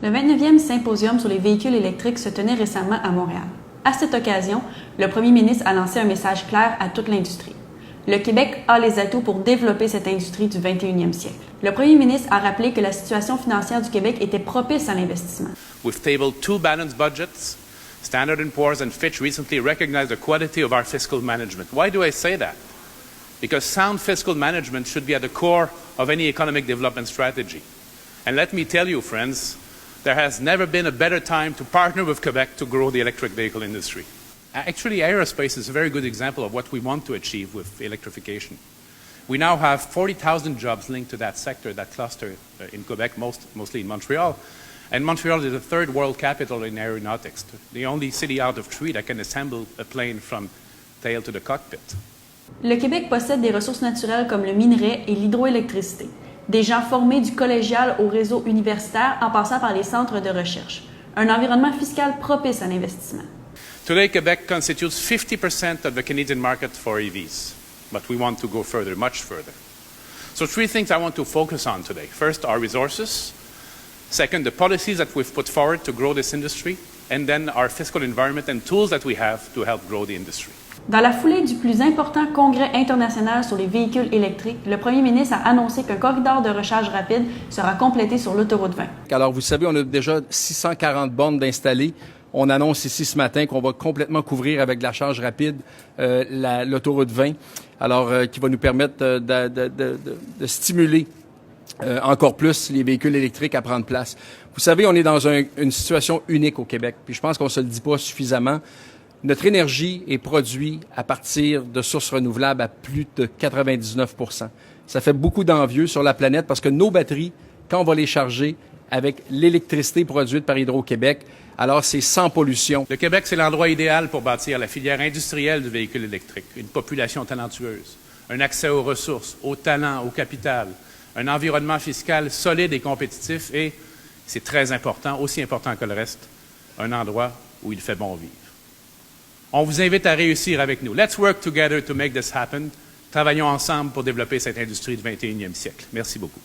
Le 29e symposium sur les véhicules électriques se tenait récemment à Montréal. À cette occasion, le premier ministre a lancé un message clair à toute l'industrie. Le Québec a les atouts pour développer cette industrie du 21e siècle. Le premier ministre a rappelé que la situation financière du Québec était propice à l'investissement. We've tabled 2 balanced budgets. Standard & Poor's and Fitch recently recognized the quality of our fiscal management. Why do I say that? Because sound fiscal management should be at the core of any economic development strategy. And let me tell you, friends, there has never been a better time to partner with Quebec to grow the electric vehicle industry. Actually, aerospace is a very good example of what we want to achieve with electrification. We now have 40,000 jobs linked to that sector, that cluster in Quebec, mostly in Montreal. And Montreal is the third world capital in aeronautics, the only city out of 3 that can assemble a plane from tail to the cockpit. Le Québec possède des ressources naturelles comme le minerai et l'hydroélectricité. Des gens formés du collégial au réseau universitaire en passant par les centres de recherche. Un environnement fiscal propice à l'investissement. Today, Quebec constitutes 50% of the Canadian market for EVs, but we want to go further, much further. So 3 things I want to focus on today. First, our resources. Second, the policies that we've put forward to grow this industry. And then our fiscal environment and tools that we have to help grow the industry. Dans la foulée du plus important congrès international sur les véhicules électriques, le premier ministre a annoncé qu'un corridor de recharge rapide sera complété sur l'autoroute 20. Alors, vous savez, on a déjà 640 bornes d'installer. On annonce ici ce matin qu'on va complètement couvrir avec de la charge rapide l'autoroute 20, alors qui va nous permettre de stimuler encore plus les véhicules électriques à prendre place. Vous savez, on est dans une situation unique au Québec, puis je pense qu'on se le dit pas suffisamment. Notre énergie est produite à partir de sources renouvelables à plus de 99 %. Ça fait beaucoup d'envieux sur la planète parce que nos batteries, quand on va les charger avec l'électricité produite par Hydro-Québec, alors c'est sans pollution. Le Québec, c'est l'endroit idéal pour bâtir la filière industrielle du véhicule électrique. Une population talentueuse, un accès aux ressources, au talent, au capital, un environnement fiscal solide et compétitif et, c'est très important, aussi important que le reste, un endroit où il fait bon vivre. On vous invite à réussir avec nous. Let's work together to make this happen. Travaillons ensemble pour développer cette industrie du 21e siècle. Merci beaucoup.